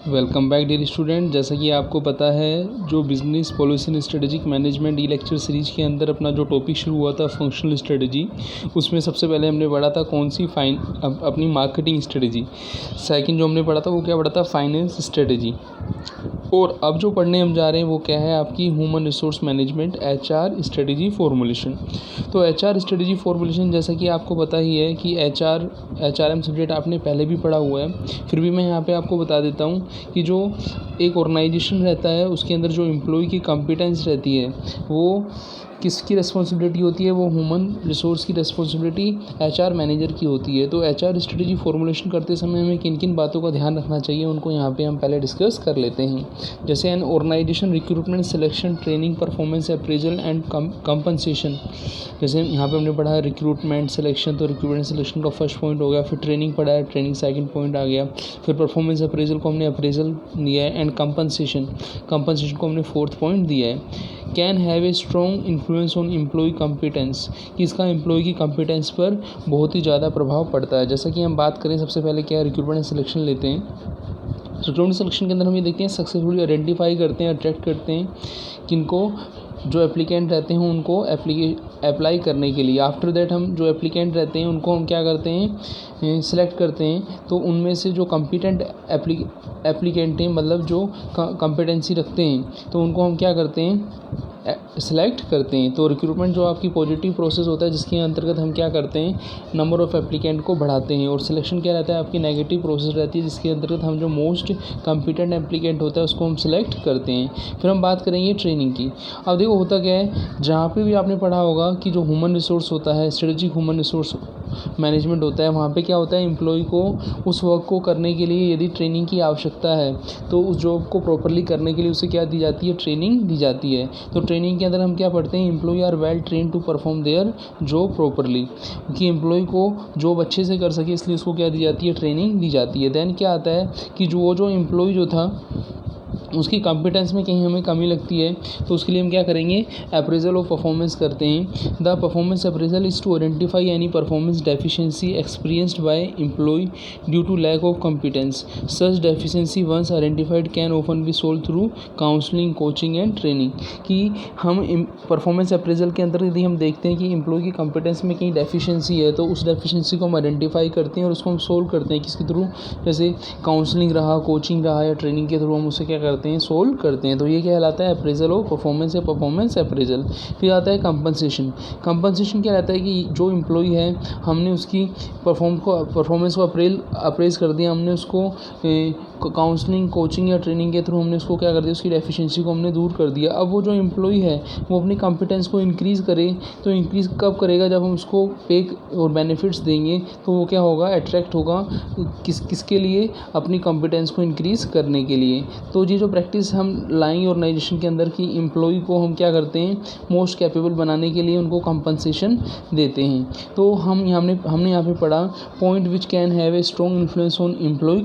Welcome back dear student. जैसा कि आपको पता है, जो business policy and strategic management E lecture series के अंदर अपना जो टॉपिक शुरू हुआ था फंक्शनल स्ट्रेटजी, उसमें सबसे पहले हमने पढ़ा था कौन सी अपनी मार्केटिंग स्ट्रेटजी। सेकंड जो हमने पढ़ा था वो क्या पढ़ा था, फाइनेंस स्ट्रेटजी। और अब जो पढ़ने हम जा रहे हैं वो क्या है, आपकी human resource management HR strategy formulation. तो HR स्ट्रेटजी फॉर्मुलेशन, जैसा कि आपको पता ही है कि HRM सब्जेक्ट आपने पहले भी पढ़ा हुआ है, फिर भी मैं यहाँ पे आपको बता देता हूँ कि जो एक ऑर्गेनाइजेशन रहता है उसके अंदर जो एम्प्लॉय की कॉम्पिटेंस रहती है वो किसकी रिस्पॉन्सिबिलिटी होती है, वो ह्यूमन रिसोर्स की रिस्पॉन्सिबिलिटी HR मैनेजर की होती है। तो HR स्ट्रेटजी फॉर्मुलेशन करते समय हमें किन किन बातों का ध्यान रखना चाहिए उनको यहाँ पे हम पहले डिस्कस कर लेते हैं। जैसे an organisation recruitment selection training performance appraisal and compensation. जैसे यहाँ पे हमने पढ़ा है रिक्रूटमेंट सिलेक्शन, तो रिक्रूटमेंट सिलेक्शन का फर्स्ट पॉइंट हो गया, फिर ट्रेनिंग पढ़ा है, ट्रेनिंग सेकंड पॉइंट आ गया, फिर परफॉर्मेंस अप्रेजल को हमने अप्रेजल दिया है, एंड कंपनसेशन को हमने फोर्थ पॉइंट दिया है। Can have a strong influence on employ competence, कि इसका एम्प्लॉय की कॉम्पिटेंस पर बहुत ही ज़्यादा प्रभाव पड़ता है। जैसा कि हम बात करें, सबसे पहले क्या है, रिक्रूटमेंट सिलेक्शन लेते हैं। रिक्रूटमेंट सिलेक्शन के अंदर हम ये देखते हैं सक्सेसफुली आइडेंटिफाई करते हैं, अट्रैक्ट करते हैं किनको, जो एप्लीकेंट रहते हैं उनको अप्लाई करने के लिए। आफ्टर दैट हम जो एप्लीकेंट रहते हैं उनको हम क्या करते हैं, सिलेक्ट करते हैं। तो उनमें से जो कॉम्पिटेंट एप्लीकेंट हैं, मतलब जो कॉम्पिटेंसी रखते हैं, तो उनको हम क्या करते हैं, सेलेक्ट करते हैं। तो रिक्रूटमेंट जो आपकी पॉजिटिव प्रोसेस होता है जिसके अंतर्गत हम क्या करते हैं, नंबर ऑफ़ एप्लीकेंट को बढ़ाते हैं। और सिलेक्शन क्या रहता है, आपकी नेगेटिव प्रोसेस रहती है जिसके अंतर्गत हम जो मोस्ट कॉम्पिटेंट एप्लीकेंट होता है उसको हम सिलेक्ट करते हैं। फिर हम बात करेंगे ट्रेनिंग की। अब देखो होता क्या है, जहाँ पे भी आपने पढ़ा होगा कि जो ह्यूमन रिसोर्स होता है, स्ट्रेटेजिक ह्यूमन रिसोर्स मैनेजमेंट होता है, वहाँ पे क्या होता है, एम्प्लॉय को उस वर्क को करने के लिए यदि ट्रेनिंग की आवश्यकता है तो उस जॉब को प्रॉपरली करने के लिए उसे क्या दी जाती है, ट्रेनिंग दी जाती है। तो ट्रेनिंग के अंदर हम क्या पढ़ते हैं, employ are well train to perform their job properly, कि एम्प्लॉय को जॉब अच्छे से कर सके इसलिए उसको क्या दी जाती है, ट्रेनिंग दी जाती है। देन क्या आता है कि जो एम्प्लॉय जो था उसकी कॉम्पिटेंस में कहीं हमें कमी लगती है तो उसके लिए हम क्या करेंगे, अप्रेजल ऑफ परफॉर्मेंस करते हैं। The performance appraisal is to identify any performance deficiency experienced by employ due to lack of competence. Such deficiency once identified can often be solved through counselling, coaching and training. कि हम performance appraisal के अंदर यदि हम देखते हैं कि employ की कॉम्पिटेंस में कहीं डेफिशिएंसी है तो उस डेफिशिएंसी को हम आइडेंटिफाई करते हैं और उसको हम सोल्व करते हैं किसके थ्रू, जैसे काउंसलिंग रहा, कोचिंग रहा या ट्रेनिंग के थ्रू हम उसे क्या करते हैं, सोल्व करते हैं। तो ये क्या कहलाता है, अप्रेजल ऑफ परफॉर्मेंस या परफॉर्मेंस अप्रेजल। फिर आता है कंपनसेशन। कंपनसेशन क्या रहता है कि जो एम्प्लॉय है हमने उसकी परफॉर्मेंस को अप्रेज कर दिया, हमने उसको काउंसलिंग, कोचिंग या ट्रेनिंग के थ्रू हमने उसको क्या कर दिया, उसकी डेफिशिएंसी को हमने दूर कर दिया। अब वो जो एम्प्लॉय है वो अपनी कॉम्पिटेंस को इंक्रीज़ करे, तो इंक्रीज़ कब करेगा, जब हम उसको पे और बेनिफिट्स देंगे तो वो क्या होगा, अट्रैक्ट होगा किसके लिए, अपनी कॉम्पिटेंस को इंक्रीज़ करने के लिए। तो ये जो प्रैक्टिस हम लाएंगे ऑर्गेनाइजेशन के अंदर की एम्प्लॉय को हम क्या करते हैं, मोस्ट कैपेबल बनाने के लिए उनको कंपनसेशन देते हैं। तो हमने यहाँ पे पढ़ा point which can have a strong influence on employ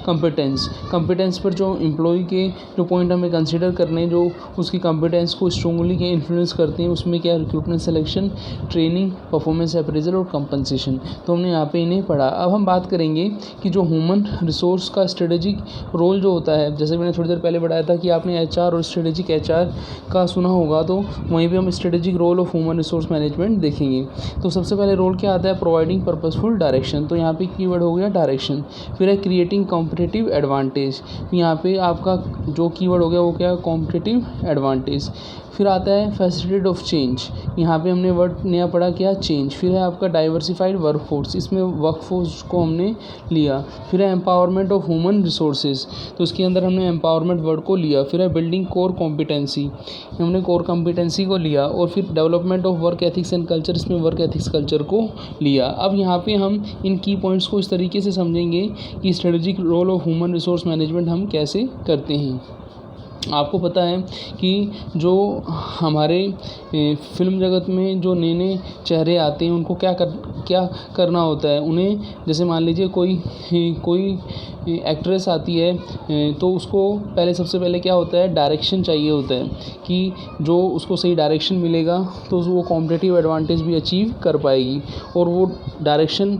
competence पर जो एम्प्लॉय के जो पॉइंट हमें कंसिडर करने, जो उसकी कॉम्पिटेंस को स्ट्रांगली के इन्फ्लुएंस करते हैं, उसमें क्या, recruitment selection, training, performance appraisal और कंपनसेशन। तो हमने यहाँ पे इन्हें पढ़ा। अब हम बात करेंगे कि जो ह्यूमन रिसोर्स का स्ट्रेटेजिक रोल जो होता है, जैसे मैंने थोड़ी देर पहले बताया था कि आपने HR और स्ट्रेटेजिक HR का सुना होगा, तो वहीं पे हम strategic role of human resource management देखेंगे। तो सबसे पहले रोल क्या आता है, प्रोवाइडिंग पर्पसफुल डायरेक्शन। तो यहाँ पे कीवर्ड हो गया डायरेक्शन। फिर है क्रिएटिंग कॉम्पिटिटिव एडवांटेज। यहाँ पे आपका जो कीवर्ड हो गया वो क्या है, कॉम्पिटिटिव एडवांटेज। फिर आता है फैसिलिटेट ऑफ चेंज। यहाँ पे हमने वर्ड नया पढ़ा, क्या, चेंज। फिर है आपका डाइवर्सिफाइड वर्कफोर्स, इसमें वर्कफोर्स को हमने लिया। फिर है एम्पावरमेंट ऑफ ह्यूमन रिसोर्सेज, तो इसके अंदर हमने एम्पावरमेंट वर्ड को लिया। फिर है बिल्डिंग कोर कॉम्पिटेंसी, हमने कोर कॉम्पिटेंसी को लिया। और फिर development of work ethics and culture, इसमें वर्क एथिक्स कल्चर को लिया। अब यहाँ पे हम इन की पॉइंट्स को इस तरीके से समझेंगे कि strategic role of human resource management हम कैसे करते हैं। आपको पता है कि जो हमारे फिल्म जगत में जो नए नए चेहरे आते हैं उनको क्या करना होता है, उन्हें जैसे मान लीजिए कोई एक्ट्रेस आती है तो उसको सबसे पहले क्या होता है, डायरेक्शन चाहिए होता है कि जो उसको सही डायरेक्शन मिलेगा तो वो कॉम्पिटिटिव एडवांटेज भी अचीव कर पाएगी। और वो डायरेक्शन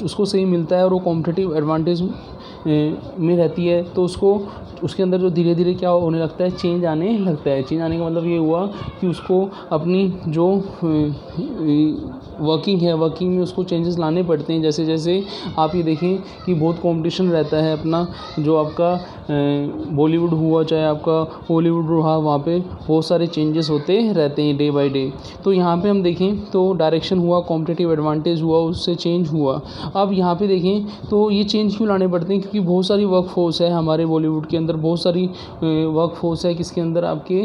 उसको सही मिलता है और वो कॉम्पिटिटिव एडवांटेज में रहती है तो उसके अंदर जो धीरे धीरे क्या होने लगता है, चेंज आने लगता है। चेंज आने का मतलब ये हुआ कि उसको अपनी जो वर्किंग में उसको चेंजेस लाने पड़ते हैं। जैसे जैसे आप ये देखें कि बहुत कंपटीशन रहता है अपना, जो आपका बॉलीवुड हुआ चाहे आपका हॉलीवुड रहा, वहाँ पे बहुत सारे चेंजेस होते रहते हैं डे बाय डे। तो यहाँ पे हम देखें तो डायरेक्शन हुआ, कॉम्पिटिटिव एडवांटेज हुआ, उससे चेंज हुआ। अब यहाँ पे देखें तो ये चेंज क्यों लाने पड़ते हैं, क्योंकि बहुत सारी वर्क फोर्स है हमारे बॉलीवुड के अंदर, बहुत सारी वर्क फोर्स है किसके अंदर, आपके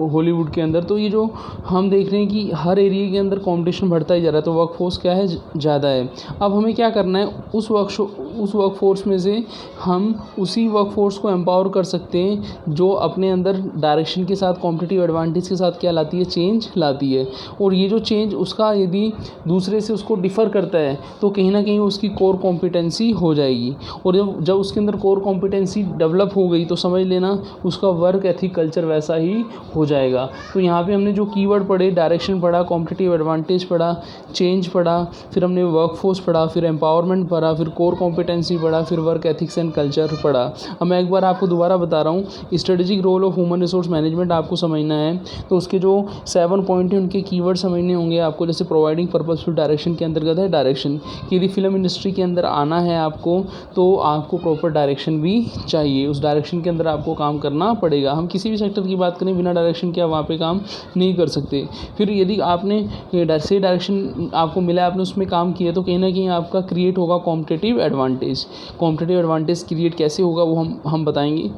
हॉलीवुड के अंदर। तो ये जो हम देख रहे हैं कि हर एरिया के अंदर कंपटीशन बढ़ता ही जा रहा है, तो वर्क फोर्स क्या है, ज़्यादा है। अब हमें क्या करना है, उस वर्क फोर्स में से हम उसी वर्क फोर्स को एम्पावर कर सकते हैं जो अपने अंदर डायरेक्शन के साथ, कॉम्पिटिटिव एडवांटेज के साथ क्या लाती है, चेंज लाती है। और ये जो चेंज उसका यदि दूसरे से उसको डिफ़र करता है तो कहीं ना कहीं उसकी कोर कॉम्पिटेंसी हो जाएगी। और जब उसके अंदर कोर कॉम्पिटेंसी डेवलप हो गई तो समझ लेना उसका वर्क एथिक कल्चर वैसा ही हो जाएगा। तो यहाँ पे हमने जो कीवर्ड पढ़े, डायरेक्शन पढ़ा, कॉम्पिटिटिव एडवांटेज पढ़ा, चेंज पढ़ा, फिर हमने वर्क फोर्स पढ़ा, फिर एम्पावरमेंट पढ़ा, फिर कोर कॉम्पिटेंसी पढ़ा, फिर वर्क एथिक्स एंड कल्चर पढ़ा। अब मैं एक बार आपको दोबारा बता रहा हूँ, strategic role of human resource management आपको समझना है तो उसके जो 7 पॉइंट हैं उनके कीवर्ड समझने होंगे आपको। जैसे प्रोवाइडिंग पर्पसफुल डायरेक्शन के अंतर्गत है डायरेक्शन, कि यदि फिल्म इंडस्ट्री के अंदर आना है आपको तो आपको प्रॉपर डायरेक्शन भी चाहिए, उस डायरेक्शन के अंदर आपको काम करना पड़ेगा। हम किसी भी सेक्टर की बात करें, बिना डायरेक्शन के आप वहाँ पे काम नहीं कर सकते। फिर यदि आपने सही डायरेक्शन आपको मिला, आपने उसमें काम किया, तो कहीं ना कहीं आपका क्रिएट होगा competitive advantage. Competitive advantage create कैसे होगा वो हम बताएंगे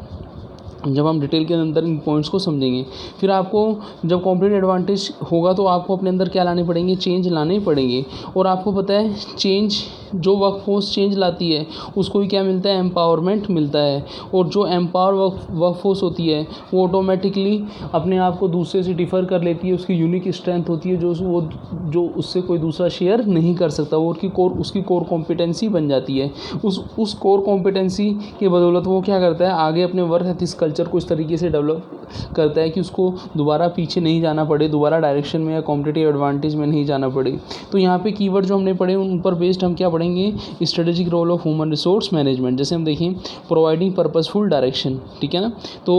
जब हम डिटेल के अंदर इन पॉइंट्स को समझेंगे। फिर आपको जब कॉम्पिटिटिव एडवांटेज होगा तो आपको अपने अंदर क्या लाने पड़ेंगे, चेंज लाने पड़ेंगे। और आपको पता है चेंज, जो वर्कफोर्स चेंज लाती है उसको भी क्या मिलता है, एम्पावरमेंट मिलता है। और जो एम्पावर वर्कफोर्स होती है वो ऑटोमेटिकली अपने आप को दूसरे से डिफ़र कर लेती है, उसकी यूनिक स्ट्रेंथ होती है जो उससे कोई दूसरा शेयर नहीं कर सकता, वो उसकी कोर कॉम्पिटेंसी बन जाती है। उस कोर कॉम्पिटेंसी के बदौलत वो क्या करता है, आगे अपने वर्क एथिक्स कल्चर को इस तरीके से डेवलप करता है कि उसको दोबारा पीछे नहीं जाना पड़े, दोबारा डायरेक्शन में या कॉम्पिटिटिव एडवांटेज में नहीं जाना पड़े। तो यहाँ पे कीवर्ड जो हमने पढ़े उन पर बेस्ड हम क्या पढ़ेंगे, strategic role of human resource management. जैसे हम देखें प्रोवाइडिंग पर्पसफुल डायरेक्शन, ठीक है ना। तो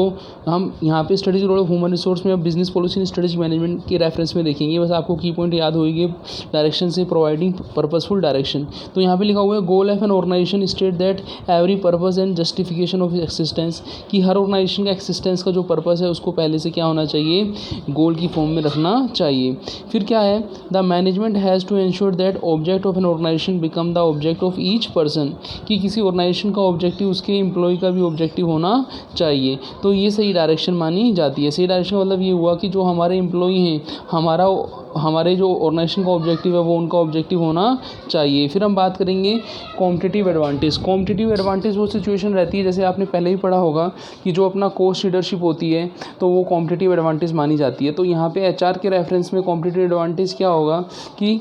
हम यहाँ पे strategic role of human resource में अब business policy and strategic management के रेफरेंस में देखेंगे। बस आपको की पॉइंट याद होगी, डायरेक्शन से प्रोवाइडिंग पर्पसफुल डायरेक्शन। तो यहाँ पे लिखा हुआ है goal of an organisation state that every purpose and justification of existence, कि हर ऑर्गेनाइजेशन का एक्सिस्टेंस का जो पर्पस है उसको पहले से क्या होना चाहिए, गोल की फॉर्म में रखना चाहिए। फिर क्या है, the management has to ensure that object of an organisation become the object of each person, कि किसी ऑर्गेनाइजेशन का ऑब्जेक्टिव उसके एम्प्लॉय का भी ऑब्जेक्टिव होना चाहिए। तो ये सही डायरेक्शन मानी जाती है। सही डायरेक्शन का मतलब ये हुआ कि जो हमारे एम्प्लॉय हैं, हमारे जो ऑर्गेनाइजेशन का ऑब्जेक्टिव है वो उनका ऑब्जेक्टिव होना चाहिए। फिर हम बात करेंगे कॉम्पिटिटिव एडवांटेज। कॉम्पिटिटिव एडवांटेज वो सिचुएशन रहती है, जैसे आपने पहले ही पढ़ा होगा कि जो अपना कोस्ट लीडरशिप होती है तो वो कॉम्पिटिटिव एडवांटेज मानी जाती है। तो यहाँ पे एचआर के रेफरेंस में कॉम्पिटिटिव एडवांटेज क्या होगा कि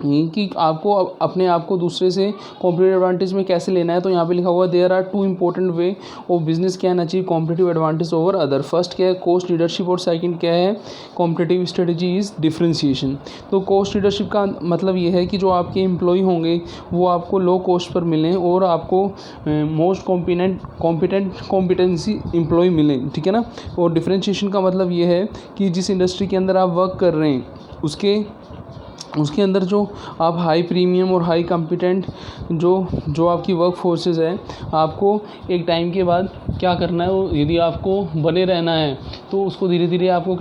आपको अपने आप को दूसरे से कॉम्पिटिटिव एडवांटेज में कैसे लेना है। तो यहाँ पे लिखा हुआ है there are 2 important way of business can achieve competitive advantage over other. First क्या है, कोस्ट लीडरशिप, और सेकंड क्या है, कॉम्पिटिटिव स्ट्रेटजी इज डिफरेंशिएशन। तो कोस्ट लीडरशिप का मतलब ये है कि जो आपके एम्प्लॉय होंगे वो आपको लो कॉस्ट पर मिलें और आपको मोस्ट कॉम्पिटेंसी एम्प्लॉय मिलें, ठीक है ना। और डिफरेंशिएशन का मतलब ये है कि जिस इंडस्ट्री के अंदर आप वर्क कर रहे हैं उसके अंदर जो आप हाई प्रीमियम और हाई कॉम्पिटेंट जो आपकी वर्क फोर्सेस है, आपको एक टाइम के बाद क्या करना है, यदि आपको बने रहना है तो उसको धीरे धीरे आपको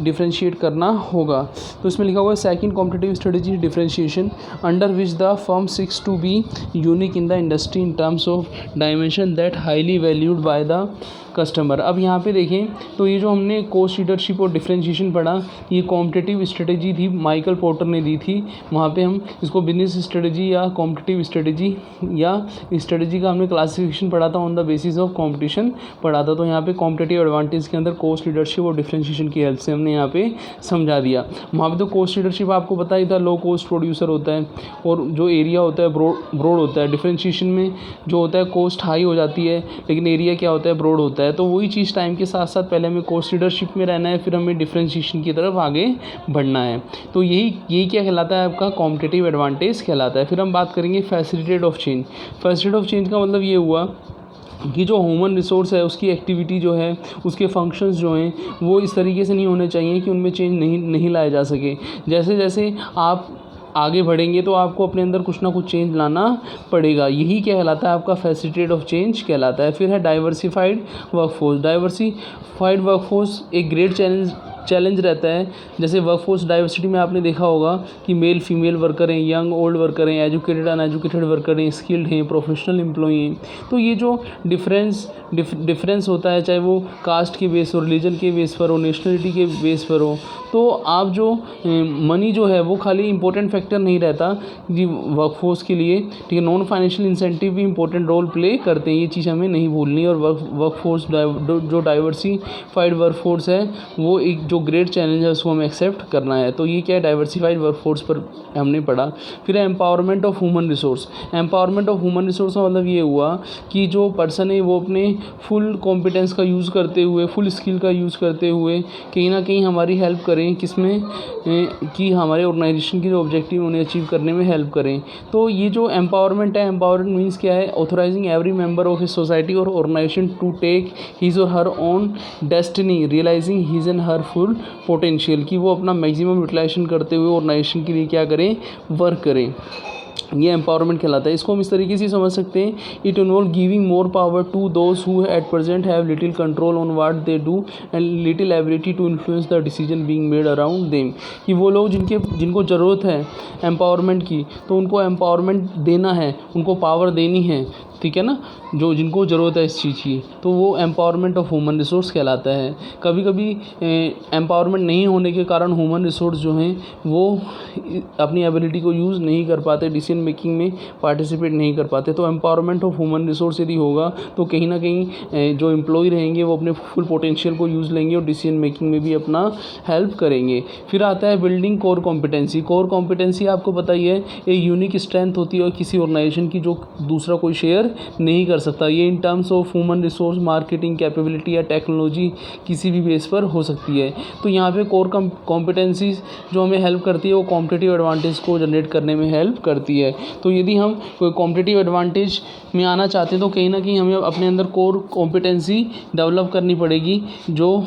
डिफरेंशिएट करना होगा। तो इसमें लिखा हुआ है second competitive strategy differentiation under which the firm seeks to be unique in the industry in terms of dimension that highly valued by the customer. अब यहाँ पे देखें तो ये जो हमने कोस्ट लीडरशिप और डिफरेंशिएशन पढ़ा, ये कॉम्पिटिटिव स्ट्रेटजी थी, माइकल पोर्टर ने दी थी। वहाँ पे हम इसको बिजनेस स्ट्रेटजी या कॉम्पिटिटिव स्ट्रेटजी या स्ट्रेटजी का हमने क्लासिफिकेशन पढ़ा था, on the basis of competition पढ़ा था। तो यहाँ पे कॉम्पिटिटिव एडवांटेज के अंदर कोस्ट लीडरशिप और डिफरेंशिएशन की हेल्प से हमने यहाँ पे समझा दिया। वहाँ पे तो कोस्ट लीडरशिप आपको पता ही था, लो कॉस्ट प्रोड्यूसर होता है और जो एरिया होता है ब्रॉड होता है। डिफरेंशिएशन में जो होता है कोस्ट हाई हो जाती है लेकिन एरिया क्या होता है, ब्रॉड होता है। है। तो वही चीज़ टाइम के साथ साथ पहले हमें कोर्स लीडरशिप में रहना है, फिर हमें डिफरेंशिएशन की तरफ आगे बढ़ना है। तो यही क्या कहलाता है, आपका कॉम्पिटिटिव एडवांटेज कहलाता है। फिर हम बात करेंगे facilitate of change. Facilitate of change का मतलब ये हुआ कि जो ह्यूमन रिसोर्स है उसकी एक्टिविटी जो है, उसके फंक्शंस जो हैं वो इस तरीके से नहीं होने चाहिए कि उनमें चेंज नहीं लाया जा सके। जैसे जैसे आप आगे बढ़ेंगे तो आपको अपने अंदर कुछ ना कुछ चेंज लाना पड़ेगा। यही कहलाता है आपका फैसिलिटेट ऑफ चेंज कहलाता है। फिर है डाइवर्सिफाइड वर्कफोर्स। डाइवर्सिफाइड वर्कफोर्स एक ग्रेट चैलेंज रहता है। जैसे वर्कफोर्स डाइवर्सिटी में आपने देखा होगा कि मेल फीमेल वर्कर हैं, यंग ओल्ड वर्कर हैं, एजुकेटेड अनएजुकेटेड वर्कर हैं, स्किल्ड हैं, प्रोफेशनल एम्प्लॉई हैं। तो ये जो डिफरेंस होता है, चाहे वो कास्ट के बेस और रिलीजन के बेस पर हो, नेशनलिटी के बेस पर हो, तो आप जो मनी जो है वो खाली इंपॉर्टेंट फैक्टर नहीं रहता जी वर्कफोर्स के लिए, ठीक है। नॉन फाइनेंशियल इंसेंटिव भी इंपॉर्टेंट रोल प्ले करते हैं, ये चीज़ हमें नहीं भूलनी है। और वर्कफोर्स जो डाइवर्सिफाइड वर्कफोर्स है वो एक जो ग्रेट चैलेंज है उसको हमें एक्सेप्ट करना है। तो ये क्या है, डाइवर्सिफाइड वर्कफोर्स पर हमने पढ़ा। फिर empowerment of human resource. Empowerment of human resource का मतलब ये हुआ कि जो पर्सन है वो अपने फुल कॉम्पिटेंस का यूज़ करते हुए, फुल स्किल का यूज़ करते हुए कहीं ना कहीं हमारी हेल्प करें, किसमें कि हमारे ऑर्गेनाइजेशन की जो ऑब्जेक्टिव उन्हें अचीव करने में हेल्प करें। तो ये जो एम्पावरमेंट है, एम्पावरमेंट मीन्स क्या है, authorising every member of a society और ऑर्गेनाइजेशन टू टेक हिज और her own destiny, realising his and her full potential, कि वो अपना मैक्सिमम यूटिलाइजेशन करते हुए ऑर्गेनाइजेशन के लिए क्या करें, वर्क करें। ये एम्पावरमेंट कहलाता है। इसको हम इस तरीके से समझ सकते हैं, it involve giving more power to those who at present have little control on what they do and little ability to influence the decision being made around them. कि वो लोग जिनको ज़रूरत है एम्पावरमेंट की, तो उनको एम्पावरमेंट देना है, उनको पावर देनी है, ठीक है ना, जिनको ज़रूरत है इस चीज़ की, तो वो एम्पावरमेंट ऑफ ह्यूमन रिसोर्स कहलाता है। कभी कभी एम्पावरमेंट नहीं होने के कारण ह्यूमन रिसोर्स जो हैं वो अपनी एबिलिटी को यूज़ नहीं कर पाते, डिसीजन मेकिंग में पार्टिसिपेट नहीं कर पाते। तो एम्पावरमेंट ऑफ ह्यूमन रिसोर्स यदि होगा तो कहीं ना कहीं जो एम्प्लॉय रहेंगे वो अपने फुल पोटेंशियल को यूज़ लेंगे और डिसीजन मेकिंग में भी अपना हेल्प करेंगे। फिर आता है building core competency. Core competency आपको पता ही है, एक यूनिक स्ट्रेंथ होती है किसी ऑर्गेनाइजेशन की जो दूसरा कोई शेयर नहीं कर सकता। ये इन terms of human resource, marketing capability या टेक्नोलॉजी किसी भी बेस पर हो सकती है। तो यहाँ पे कोर कॉम्पिटेंसीज जो हमें हेल्प करती है वो कॉम्पिटिटिव एडवांटेज को जनरेट करने में हेल्प करती है। तो यदि हम कोई कॉम्पिटिटिव एडवांटेज में आना चाहते हैं तो कहीं ना कहीं हमें अपने अंदर कोर कॉम्पिटेंसी डेवलप करनी पड़ेगी, जो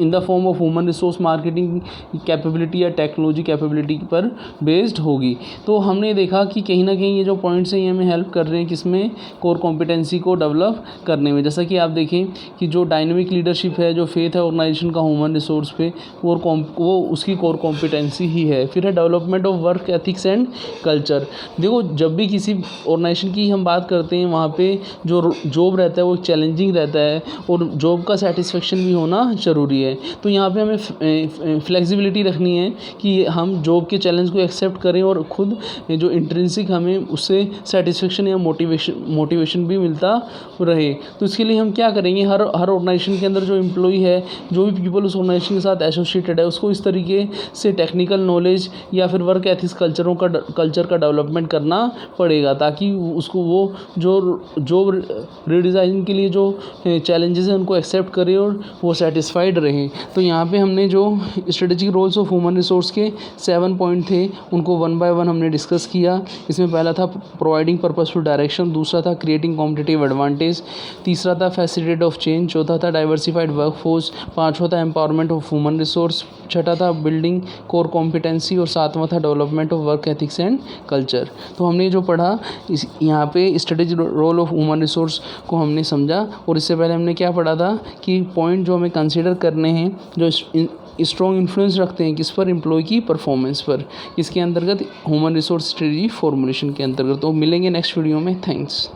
in the form of human resource, marketing capability या टेक्नोलॉजी कैपेबिलिटी पर बेस्ड होगी। तो हमने देखा कि कहीं ना कहीं ये जो पॉइंट्स हैं ये हमें हेल्प कर रहे हैं किसमें, कोर कॉम्पिटेंसी को डेवलप करने में। जैसा कि आप देखें कि जो डायनेमिक लीडरशिप है, जो फेथ है ऑर्गेनाइजेशन का ह्यूमन रिसोर्स पे, वो उसकी कोर कॉम्पिटेंसी ही है। फिर है development of work ethics and culture. देखो, जब भी किसी ऑर्गेनाइजेशन की हम बात करते हैं वहाँ पे जो जॉब रहता है वो चैलेंजिंग रहता है और जॉब का सेटिस्फेक्शन भी होना ज़रूरी है। तो यहाँ पे हमें फ्लेक्सिबिलिटी रखनी है कि हम जॉब के चैलेंज को एक्सेप्ट करें और खुद जो इंट्रिंसिक हमें उससे सेटिस्फेक्शन या मोटिवेशन भी मिलता रहे। तो इसके लिए हम क्या करेंगे, हर ऑर्गेनाइजेशन के अंदर जो एम्प्लॉय है, जो भी पीपल उस ऑर्गेनाइजेशन के साथ एसोसिएटेड है, उसको इस तरीके से टेक्निकल नॉलेज या फिर वर्क एथिक्स कल्चर का डेवलपमेंट करना पड़ेगा, ताकि उसको वो जो रिडिज़ाइन के लिए जो चैलेंजेस हैं उनको एक्सेप्ट करे और वो सेटिस्फाइड रहे। तो यहाँ पे हमने जो strategic roles of human resource के 7 पॉइंट थे उनको 1 बाय 1 हमने डिस्कस किया। इसमें पहला था प्रोवाइडिंग पर्पसफुल डायरेक्शन, दूसरा था क्रिएटिंग कॉम्पिटिटिव एडवांटेज, तीसरा था फैसिलिटेट ऑफ चेंज, चौथा था डाइवर्सिफाइड वर्कफोर्स, पांचवा था एम्पावरमेंट ऑफ ह्यूमन रिसोर्स, छठा था बिल्डिंग कोर कॉम्पिटेंसी और सातवां था development of work ethics and culture. तो हमने जो पढ़ा यहाँ पे strategic role of human resource को हमने समझा। और इससे पहले हमने क्या पढ़ा था कि पॉइंट जो हमें कंसीडर करने हैं जो स्ट्रॉन्ग इन्फ्लुएंस रखते हैं किस पर, एम्प्लॉय की परफॉर्मेंस पर, इसके अंतर्गत ह्यूमन रिसोर्स स्ट्रेटजी फॉर्मुलेशन के अंतर्गत। तो मिलेंगे नेक्स्ट वीडियो में। थैंक्स।